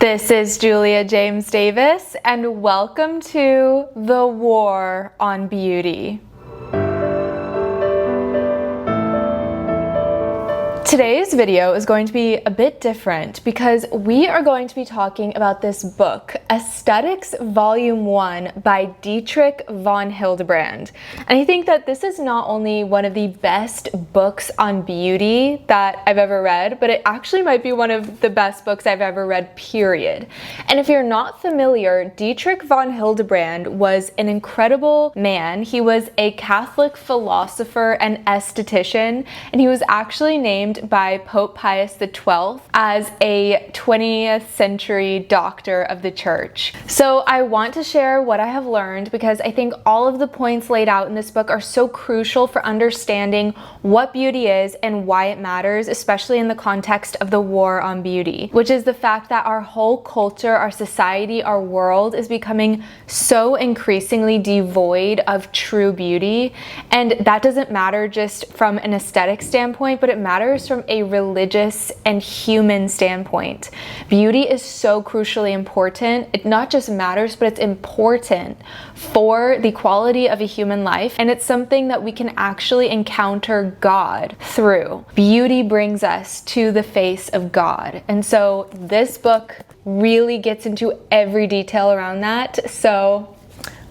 This is Julia James Davis, and welcome to The War on Beauty. Today's video is going to be a bit different because we are going to be talking about this book, Aesthetics Volume 1 by Dietrich von Hildebrand. And I think that this is not only one of the best books on beauty that I've ever read, but it actually might be one of the best books I've ever read, period. And if you're not familiar, Dietrich von Hildebrand was an incredible man. He was a Catholic philosopher and aesthetician, and he was actually named by Pope Pius XII as a 20th century doctor of the church. So I want to share what I have learned because I think all of the points laid out in this book are so crucial for understanding what beauty is and why it matters, especially in the context of the war on beauty, which is the fact that our whole culture, our society, our world is becoming so increasingly devoid of true beauty. And that doesn't matter just from an aesthetic standpoint, but it matters from a religious and human standpoint. Beauty is so crucially important. It not just matters, but it's important for the quality of a human life, and it's something that we can actually encounter God through. Beauty brings us to the face of God, and so this book really gets into every detail around that. So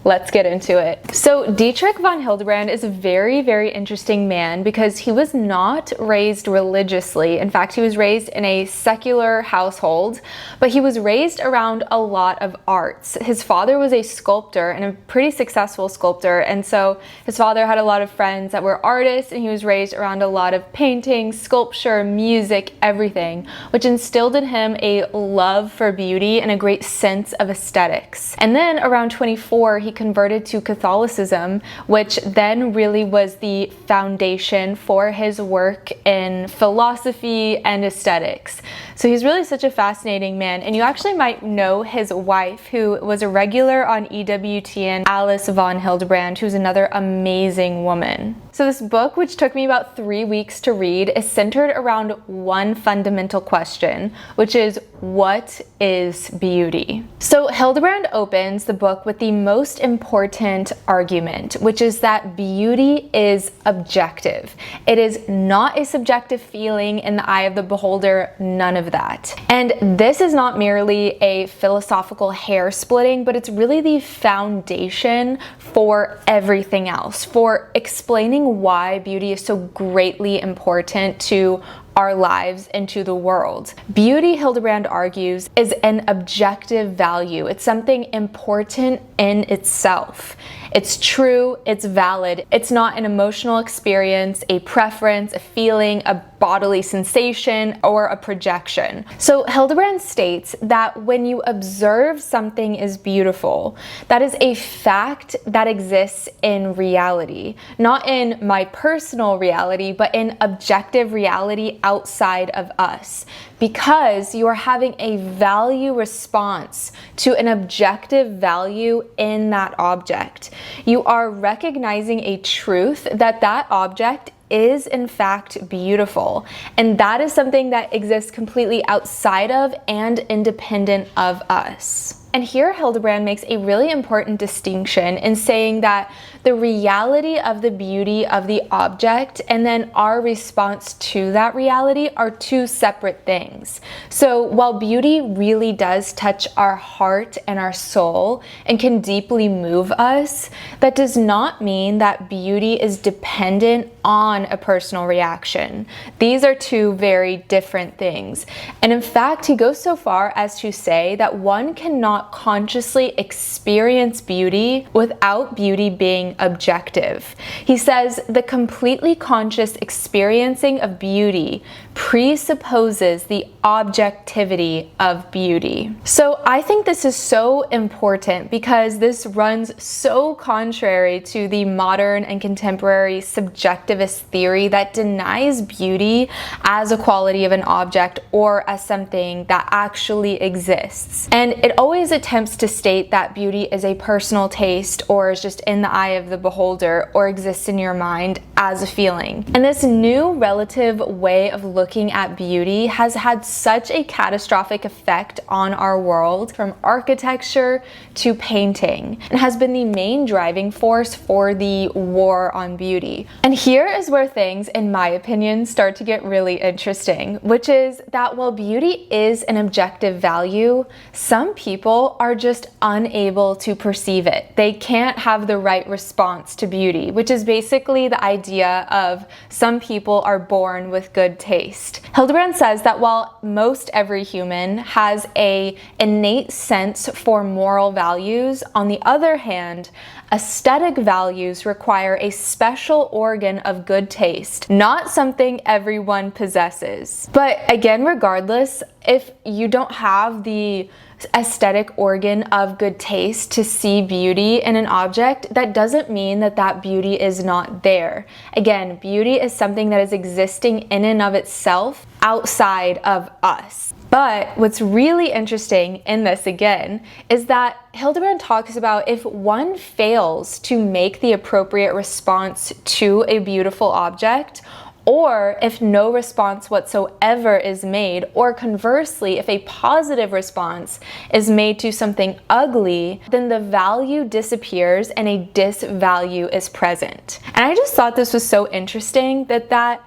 let's get into it. So Dietrich von Hildebrand is a very, very interesting man because he was not raised religiously. In fact, he was raised in a secular household, but he was raised around a lot of arts. His father was a sculptor and a pretty successful sculptor, and so his father had a lot of friends that were artists, and he was raised around a lot of painting, sculpture, music, everything, which instilled in him a love for beauty and a great sense of aesthetics. And then around 24, he converted to Catholicism, which then really was the foundation for his work in philosophy and aesthetics. So he's really such a fascinating man, and you actually might know his wife, who was a regular on EWTN, Alice von Hildebrand, who's another amazing woman. So this book, which took me about 3 weeks to read, is centered around one fundamental question, which is, what is beauty? So Hildebrand opens the book with the most important argument, which is that beauty is objective. It is not a subjective feeling in the eye of the beholder, none of that. And this is not merely a philosophical hair splitting, but it's really the foundation for everything else, for explaining why beauty is so greatly important to our lives and to the world. Beauty, Hildebrand argues, is an objective value. It's something important in itself. It's true, it's valid. It's not an emotional experience, a preference, a feeling, a bodily sensation, or a projection. So Hildebrand states that when you observe something is beautiful, that is a fact that exists in reality, not in my personal reality, but in objective reality outside of us, because you are having a value response to an objective value in that object. You are recognizing a truth that that object is in fact beautiful, and that is something that exists completely outside of and independent of us. And here Hildebrand makes a really important distinction in saying that the reality of the beauty of the object and then our response to that reality are two separate things. So while beauty really does touch our heart and our soul and can deeply move us, that does not mean that beauty is dependent on a personal reaction. These are two very different things. And in fact, he goes so far as to say that one cannot consciously experience beauty without beauty being objective. He says the completely conscious experiencing of beauty presupposes the objectivity of beauty. So I think this is so important because this runs so contrary to the modern and contemporary subjectivist theory that denies beauty as a quality of an object or as something that actually exists. And it always attempts to state that beauty is a personal taste or is just in the eye of the beholder or exists in your mind as a feeling. And this new relative way of looking at beauty has had such a catastrophic effect on our world, from architecture to painting, and has been the main driving force for the war on beauty. And here is where things, in my opinion, start to get really interesting, which is that while beauty is an objective value, some people are just unable to perceive it. They can't have the right response to beauty, which is basically the idea of some people are born with good taste. Hildebrand says that while most every human has an innate sense for moral values, on the other hand, aesthetic values require a special organ of good taste, not something everyone possesses. But again, regardless, if you don't have the aesthetic organ of good taste to see beauty in an object, that doesn't mean that that beauty is not there. Again, beauty is something that is existing in and of itself outside of us. But what's really interesting in this, again, is that Hildebrand talks about if one fails to make the appropriate response to a beautiful object, or if no response whatsoever is made, or conversely, if a positive response is made to something ugly, then the value disappears and a disvalue is present. And I just thought this was so interesting that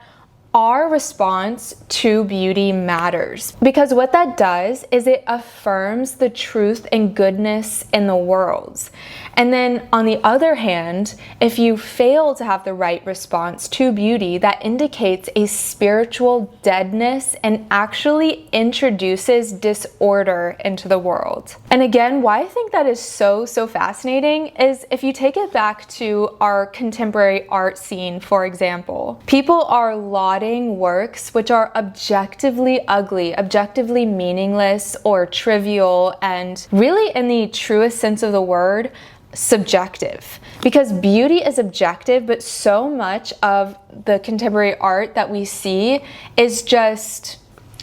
our response to beauty matters, because what that does is it affirms the truth and goodness in the world. And then on the other hand, if you fail to have the right response to beauty, that indicates a spiritual deadness and actually introduces disorder into the world. And again, why I think that is so fascinating is if you take it back to our contemporary art scene, for example, people are lauding works which are objectively ugly, objectively meaningless or trivial, and really, in the truest sense of the word, subjective. Because beauty is objective, but so much of the contemporary art that we see is just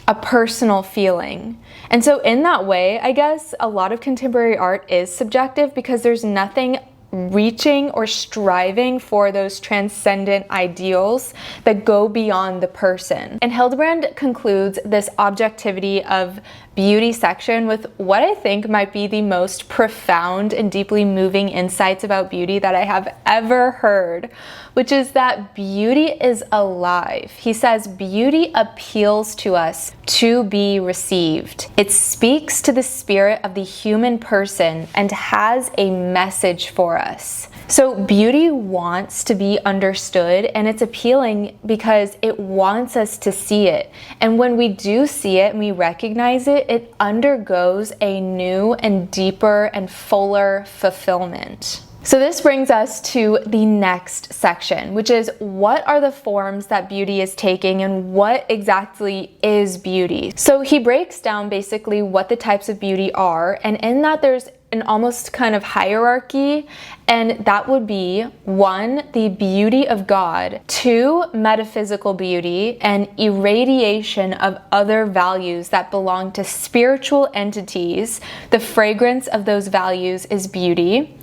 a personal feeling. And so in that way, I guess a lot of contemporary art is subjective, because there's nothing reaching or striving for those transcendent ideals that go beyond the person. And Hildebrand concludes this objectivity of beauty section with what I think might be the most profound and deeply moving insights about beauty that I have ever heard, which is that beauty is alive. He says beauty appeals to us to be received. It speaks to the spirit of the human person and has a message for us. So beauty wants to be understood, and it's appealing because it wants us to see it. And when we do see it and we recognize it, it undergoes a new and deeper and fuller fulfillment. So this brings us to the next section, which is what are the forms that beauty is taking and what exactly is beauty? So he breaks down basically what the types of beauty are, and in that there's an almost kind of hierarchy, and that would be 1, the beauty of God, 2, metaphysical beauty, and irradiation of other values that belong to spiritual entities. The fragrance of those values is beauty.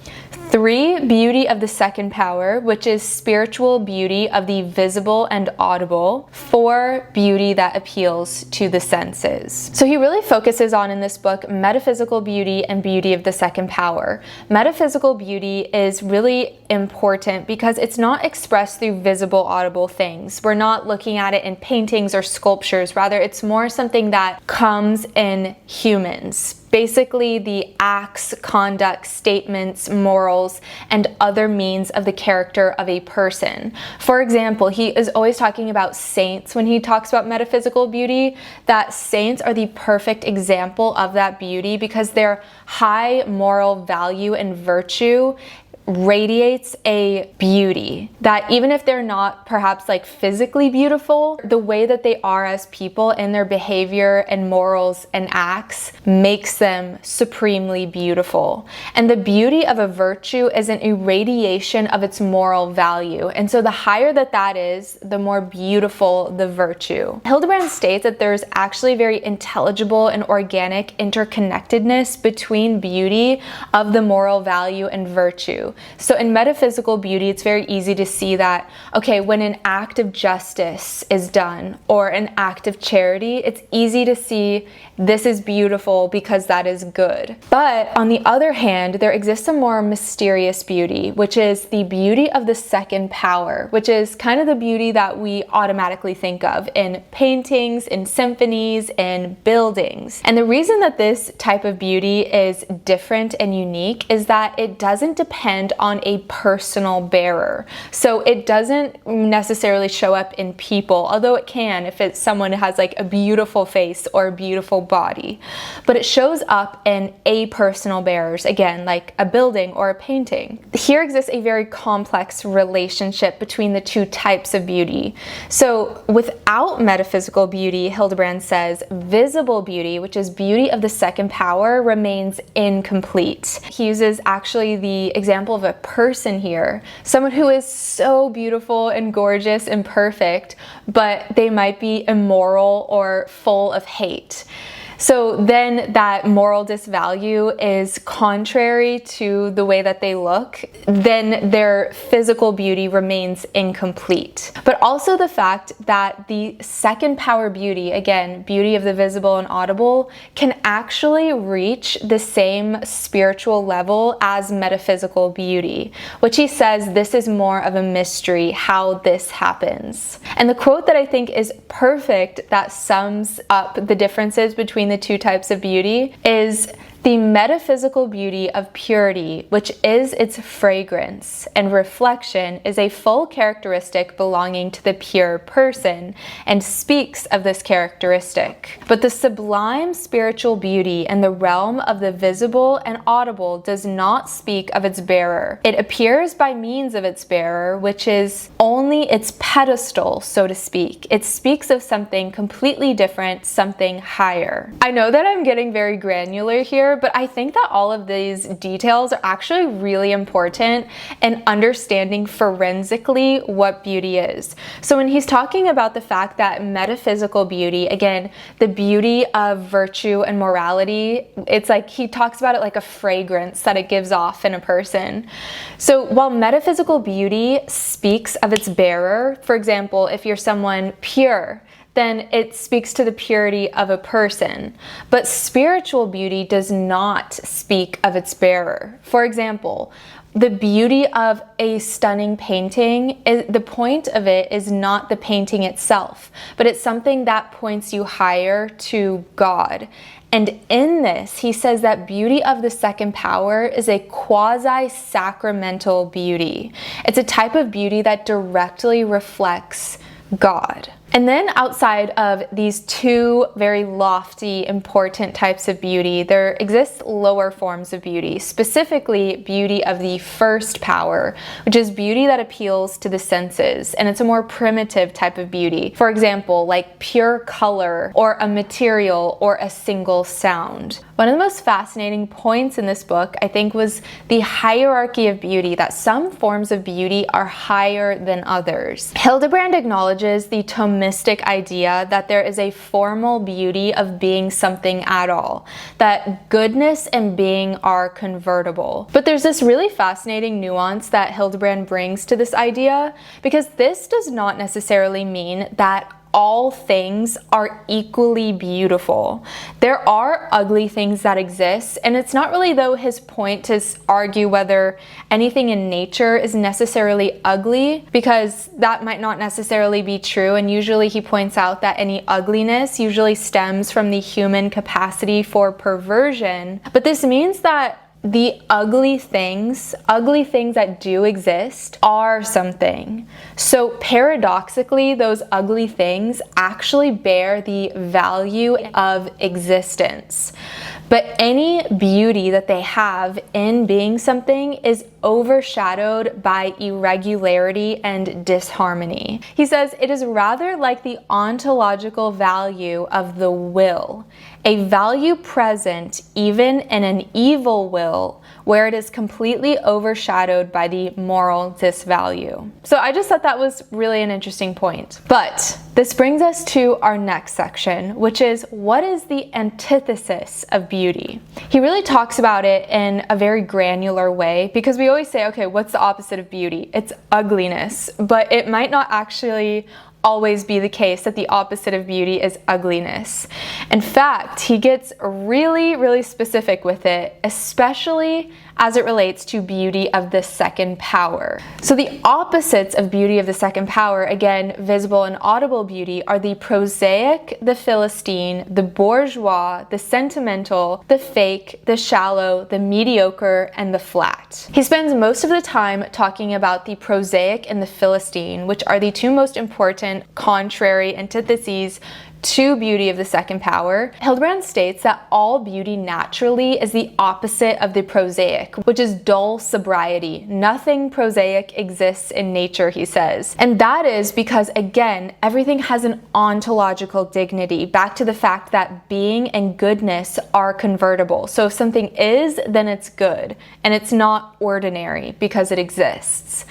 3, beauty of the second power, which is spiritual beauty of the visible and audible. 4, beauty that appeals to the senses. So he really focuses on, in this book, metaphysical beauty and beauty of the second power. Metaphysical beauty is really important because it's not expressed through visible, audible things. We're not looking at it in paintings or sculptures. Rather, it's more something that comes in humans. Basically, the acts, conduct, statements, morals, and other means of the character of a person. For example, he is always talking about saints when he talks about metaphysical beauty, that saints are the perfect example of that beauty because their high moral value and virtue radiates a beauty that even if they're not perhaps like physically beautiful, the way that they are as people in their behavior and morals and acts makes them supremely beautiful. And the beauty of a virtue is an irradiation of its moral value. And so the higher that is, the more beautiful the virtue. Hildebrand states that there's actually very intelligible and organic interconnectedness between beauty of the moral value and virtue. value. So in metaphysical beauty, it's very easy to see that, okay, when an act of justice is done or an act of charity, it's easy to see this is beautiful because that is good. But on the other hand, there exists a more mysterious beauty, which is the beauty of the second power, which is kind of the beauty that we automatically think of in paintings, in symphonies, in buildings. And the reason that this type of beauty is different and unique is that it doesn't depend on a personal bearer. So it doesn't necessarily show up in people, although it can if it's someone who has like a beautiful face or a beautiful body. But it shows up in apersonal bearers, again, like a building or a painting. Here exists a very complex relationship between the two types of beauty. So without metaphysical beauty, Hildebrand says, visible beauty, which is beauty of the second power, remains incomplete. He uses actually the example of a person here, someone who is so beautiful and gorgeous and perfect, but they might be immoral or full of hate. So then that moral disvalue is contrary to the way that they look, then their physical beauty remains incomplete. But also the fact that the second power beauty, again, beauty of the visible and audible, can actually reach the same spiritual level as metaphysical beauty, which he says this is more of a mystery how this happens. And the quote that I think is perfect that sums up the differences between the two types of beauty is, the metaphysical beauty of purity, which is its fragrance and reflection, is a full characteristic belonging to the pure person and speaks of this characteristic. But the sublime spiritual beauty in the realm of the visible and audible does not speak of its bearer. It appears by means of its bearer, which is only its pedestal, so to speak. It speaks of something completely different, something higher. I know that I'm getting very granular here, but I think that all of these details are actually really important in understanding forensically what beauty is. So when he's talking about the fact that metaphysical beauty, again, the beauty of virtue and morality, it's like he talks about it like a fragrance that it gives off in a person. So while metaphysical beauty speaks of its bearer, for example, if you're someone pure, then it speaks to the purity of a person. But spiritual beauty does not speak of its bearer. For example, the beauty of a stunning painting, the point of it is not the painting itself, but it's something that points you higher to God. And in this, he says that beauty of the second power is a quasi-sacramental beauty. It's a type of beauty that directly reflects God. And then outside of these two very lofty, important types of beauty, there exists lower forms of beauty, specifically beauty of the first power, which is beauty that appeals to the senses, and it's a more primitive type of beauty. For example, like pure color, or a material, or a single sound. One of the most fascinating points in this book, I think, was the hierarchy of beauty, that some forms of beauty are higher than others. Hildebrand acknowledges the Thomistic idea that there is a formal beauty of being something at all, that goodness and being are convertible. But there's this really fascinating nuance that Hildebrand brings to this idea, because this does not necessarily mean that all things are equally beautiful. There are ugly things that exist, and it's not really, though, his point to argue whether anything in nature is necessarily ugly, because that might not necessarily be true, and usually he points out that any ugliness usually stems from the human capacity for perversion. But this means that the ugly things that do exist are something. So paradoxically, those ugly things actually bear the value of existence. But any beauty that they have in being something is overshadowed by irregularity and disharmony. He says it is rather like the ontological value of the will. a value present even in an evil will where it is completely overshadowed by the moral disvalue. So I just thought that was really an interesting point. But this brings us to our next section, which is what is the antithesis of beauty? He really talks about it in a very granular way, because we always say, okay, what's the opposite of beauty? It's ugliness, but it might not actually always be the case that the opposite of beauty is ugliness. In fact, he gets really, really specific with it, especially as it relates to beauty of the second power. So the opposites of beauty of the second power, again, visible and audible beauty, are the prosaic, the Philistine, the bourgeois, the sentimental, the fake, the shallow, the mediocre, and the flat. He spends most of the time talking about the prosaic and the Philistine, which are the two most important contrary antitheses to beauty of the second power. Hildebrand states that all beauty naturally is the opposite of the prosaic, which is dull sobriety. Nothing prosaic exists in nature, he says. And that is because, again, everything has an ontological dignity, back to the fact that being and goodness are convertible. So if something is, then it's good, and it's not ordinary because it exists.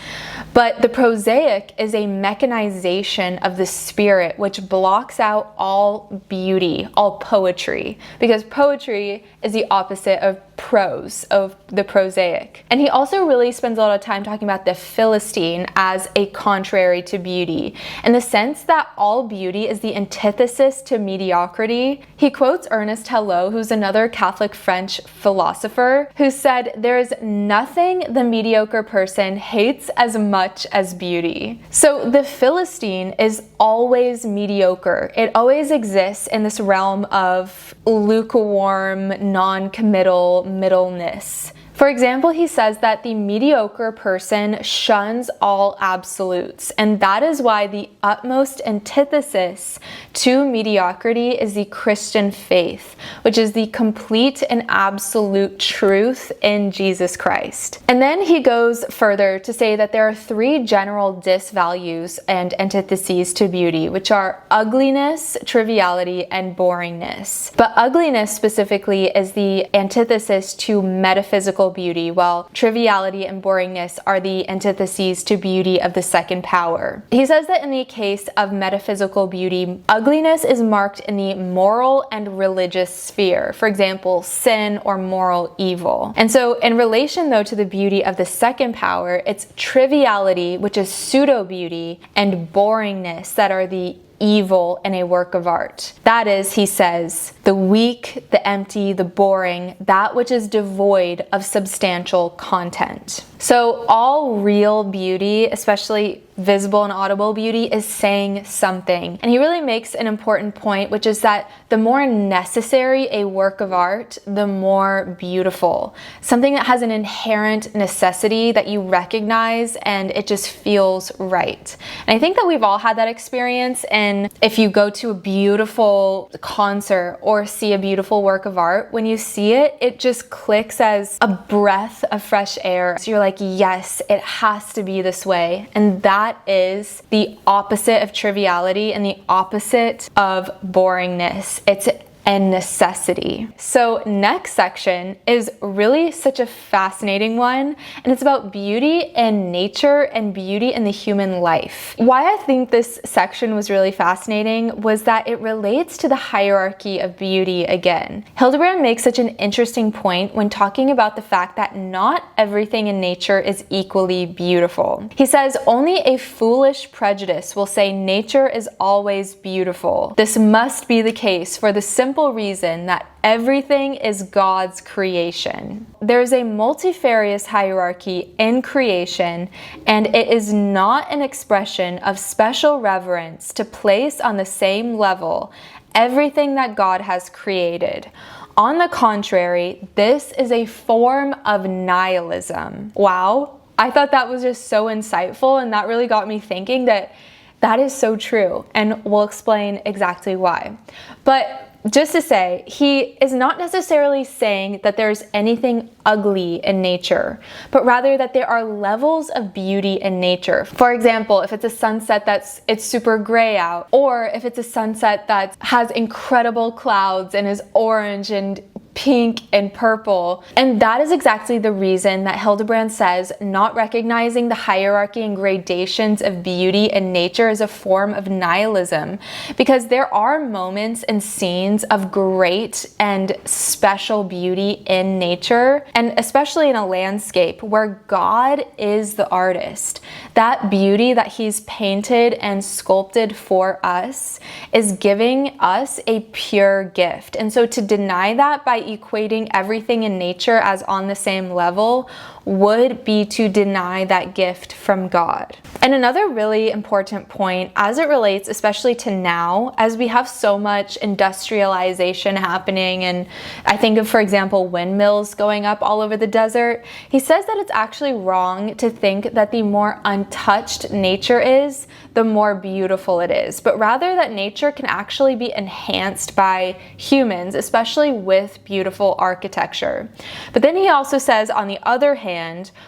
But the prosaic is a mechanization of the spirit, which blocks out all beauty, all poetry, because poetry is the opposite of prose, of the prosaic. And he also really spends a lot of time talking about the Philistine as a contrary to beauty, in the sense that all beauty is the antithesis to mediocrity. He quotes Ernest Hello, who's another Catholic French philosopher, who said, "There is nothing the mediocre person hates as much as beauty." So the Philistine is always mediocre. It always exists in this realm of lukewarm, non-committal middleness. For example, he says that the mediocre person shuns all absolutes, and that is why the utmost antithesis to mediocrity is the Christian faith, which is the complete and absolute truth in Jesus Christ. And then he goes further to say that there are three general disvalues and antitheses to beauty, which are ugliness, triviality, and boringness. But ugliness specifically is the antithesis to metaphysical beauty, while triviality and boringness are the antitheses to beauty of the second power. He says that in the case of metaphysical beauty, ugliness is marked in the moral and religious sphere, for example, sin or moral evil. And so in relation though to the beauty of the second power, it's triviality, which is pseudo beauty, and boringness that are the evil in a work of art. That is, he says, the weak, the empty, the boring, that which is devoid of substantial content. So all real beauty, especially visible and audible beauty, is saying something. And he really makes an important point, which is that the more necessary a work of art, the more beautiful. Something that has an inherent necessity that you recognize and it just feels right. And I think that we've all had that experience. And if you go to a beautiful concert or see a beautiful work of art, when you see it, it just clicks as a breath of fresh air. So you're like, yes, it has to be this way. And that is the opposite of triviality and the opposite of boringness. It's a necessity. So next section is really such a fascinating one, and it's about beauty in nature and beauty in the human life. Why I think this section was really fascinating was that it relates to the hierarchy of beauty again. Hildebrand makes such an interesting point when talking about the fact that not everything in nature is equally beautiful. He says, only a foolish prejudice will say nature is always beautiful. This must be the case for the simple reason that everything is God's creation. There's a multifarious hierarchy in creation, and it is not an expression of special reverence to place on the same level everything that God has created. On the contrary, this is a form of nihilism. Wow, I thought that was just so insightful, and that really got me thinking that that is so true, and we'll explain exactly why. But just to say, he is not necessarily saying that there's anything ugly in nature, but rather that there are levels of beauty in nature. For example, if it's a sunset it's super gray out, or if it's a sunset that has incredible clouds and is orange and pink and purple. And that is exactly the reason that Hildebrand says not recognizing the hierarchy and gradations of beauty in nature is a form of nihilism, because there are moments and scenes of great and special beauty in nature, and especially in a landscape where God is the artist. That beauty that he's painted and sculpted for us is giving us a pure gift. And so to deny that by equating everything in nature as on the same level would be to deny that gift from God. And another really important point as it relates especially to now, as we have so much industrialization happening, and I think of, for example, windmills going up all over the desert, he says that it's actually wrong to think that the more untouched nature is, the more beautiful it is, but rather that nature can actually be enhanced by humans, especially with beautiful architecture. But then he also says, on the other hand,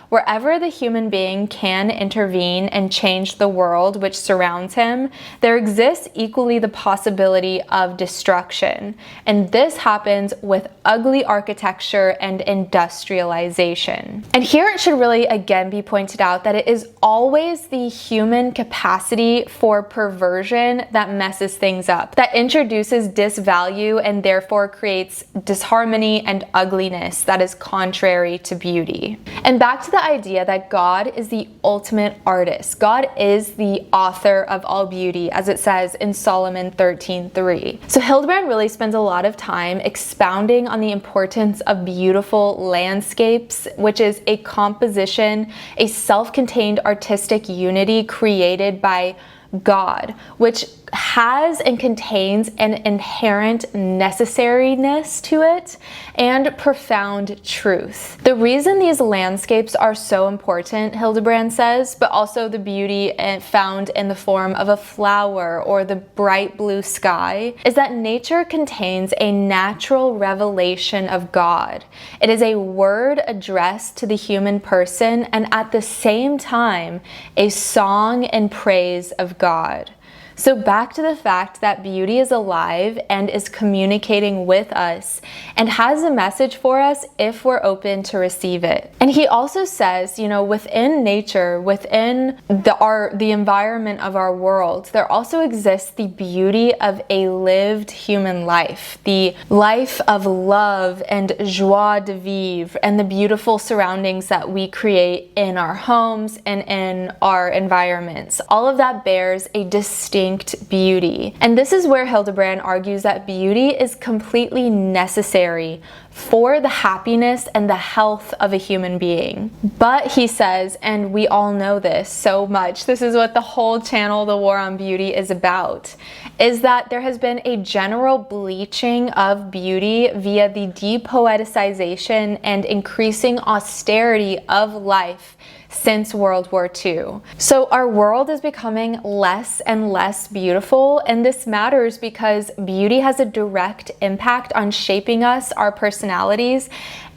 wherever the human being can intervene and change the world which surrounds him, there exists equally the possibility of destruction. And this happens with ugly architecture and industrialization. And here it should really again be pointed out that it is always the human capacity for perversion that messes things up, that introduces disvalue and therefore creates disharmony and ugliness that is contrary to beauty. And back to the idea that God is the ultimate artist. God is the author of all beauty, as it says in Solomon 13:3. So Hildebrand really spends a lot of time expounding on the importance of beautiful landscapes, which is a composition, a self-contained artistic unity created by God, which has and contains an inherent necessariness to it and profound truth. The reason these landscapes are so important, Hildebrand says, but also the beauty found in the form of a flower or the bright blue sky, is that nature contains a natural revelation of God. It is a word addressed to the human person and at the same time a song and praise of God. So back to the fact that beauty is alive and is communicating with us and has a message for us if we're open to receive it. And he also says, within nature, within the environment of our world, there also exists the beauty of a lived human life, the life of love and joie de vivre, and the beautiful surroundings that we create in our homes and in our environments. All of that bears a distinct beauty. And this is where Hildebrand argues that beauty is completely necessary for the happiness and the health of a human being. But he says, and we all know this so much, this is what the whole channel, The War on Beauty, is about, is that there has been a general bleaching of beauty via the depoeticization and increasing austerity of life since World War II. So our world is becoming less and less beautiful, and this matters because beauty has a direct impact on shaping us, our personalities,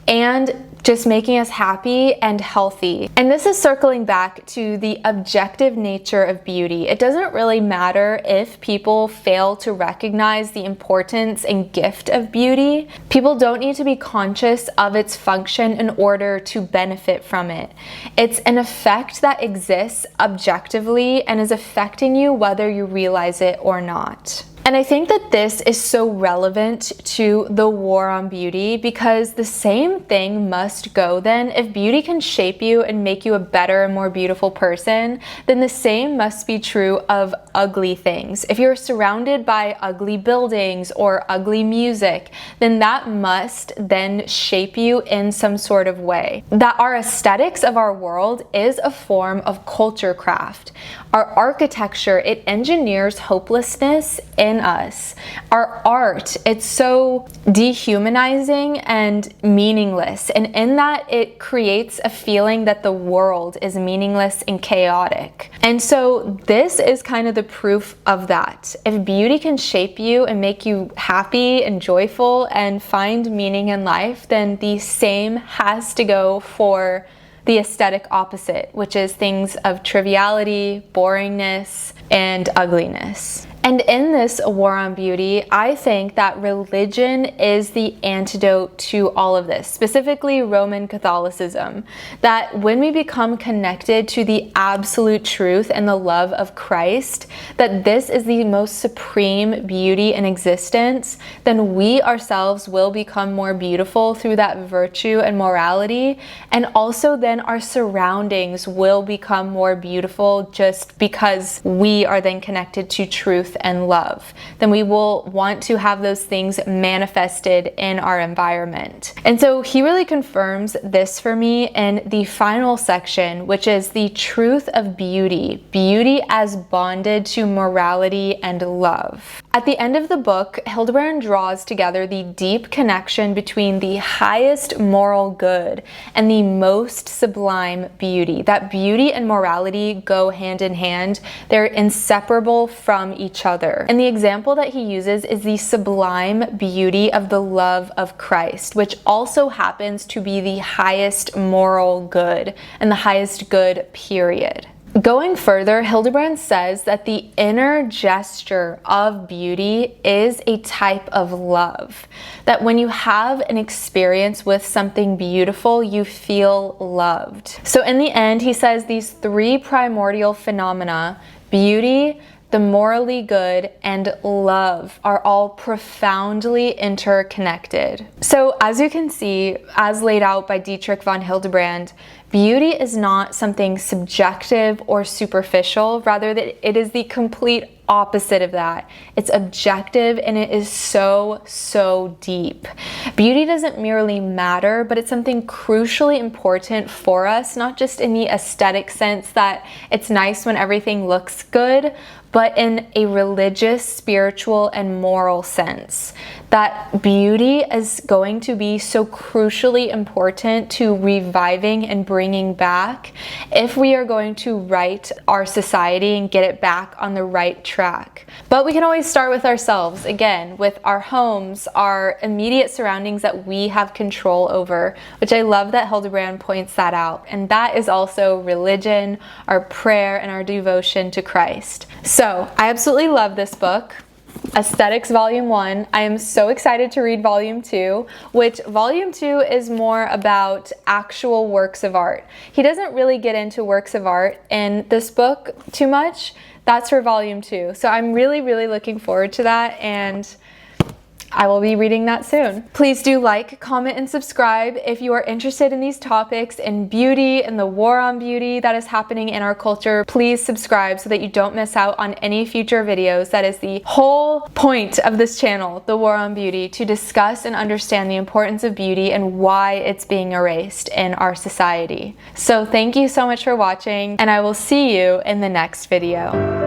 and just making us happy and healthy. And this is circling back to the objective nature of beauty. It doesn't really matter if people fail to recognize the importance and gift of beauty. People don't need to be conscious of its function in order to benefit from it. It's an effect that exists objectively and is affecting you whether you realize it or not. And I think that this is so relevant to the war on beauty, because the same thing must go then. If beauty can shape you and make you a better and more beautiful person, then the same must be true of ugly things. If you're surrounded by ugly buildings or ugly music, then that must then shape you in some sort of way. That our aesthetics of our world is a form of culture craft. Our architecture, it engineers hopelessness in in us. Our art, it's so dehumanizing and meaningless, and in that it creates a feeling that the world is meaningless and chaotic. And so this is kind of the proof of that. If beauty can shape you and make you happy and joyful and find meaning in life, then the same has to go for the aesthetic opposite, which is things of triviality, boringness, and ugliness. And in this war on beauty, I think that religion is the antidote to all of this, specifically Roman Catholicism. That when we become connected to the absolute truth and the love of Christ, that this is the most supreme beauty in existence, then we ourselves will become more beautiful through that virtue and morality. And also then our surroundings will become more beautiful just because we are then connected to truth and love. Then we will want to have those things manifested in our environment. And so he really confirms this for me in the final section, which is the truth of beauty, beauty as bonded to morality and love. At the end of the book, Hildebrand draws together the deep connection between the highest moral good and the most sublime beauty. That beauty and morality go hand in hand. They're inseparable from each other. And the example that he uses is the sublime beauty of the love of Christ, which also happens to be the highest moral good and the highest good, period. Going further, Hildebrand says that the inner gesture of beauty is a type of love. That when you have an experience with something beautiful, you feel loved. So in the end, he says these three primordial phenomena, beauty, the morally good, and love, are all profoundly interconnected. So as you can see, as laid out by Dietrich von Hildebrand, beauty is not something subjective or superficial, rather that it is the complete opposite of that. It's objective and it is so, so deep. Beauty doesn't merely matter, but it's something crucially important for us, not just in the aesthetic sense that it's nice when everything looks good, but in a religious, spiritual, and moral sense. That beauty is going to be so crucially important to reviving and bringing back if we are going to right our society and get it back on the right track. But we can always start with ourselves, again, with our homes, our immediate surroundings that we have control over, which I love that Hildebrand points that out. And that is also religion, our prayer, and our devotion to Christ. So I absolutely love this book, Aesthetics Volume 1. I am so excited to read Volume 2, which Volume 2 is more about actual works of art. He doesn't really get into works of art in this book too much. That's for Volume 2. So I'm really, really looking forward to that, and I will be reading that soon. Please do like, comment, and subscribe if you are interested in these topics and beauty and the war on beauty that is happening in our culture. Please subscribe so that you don't miss out on any future videos. That is the whole point of this channel, the war on beauty, to discuss and understand the importance of beauty and why it's being erased in our society. So thank you so much for watching, and I will see you in the next video.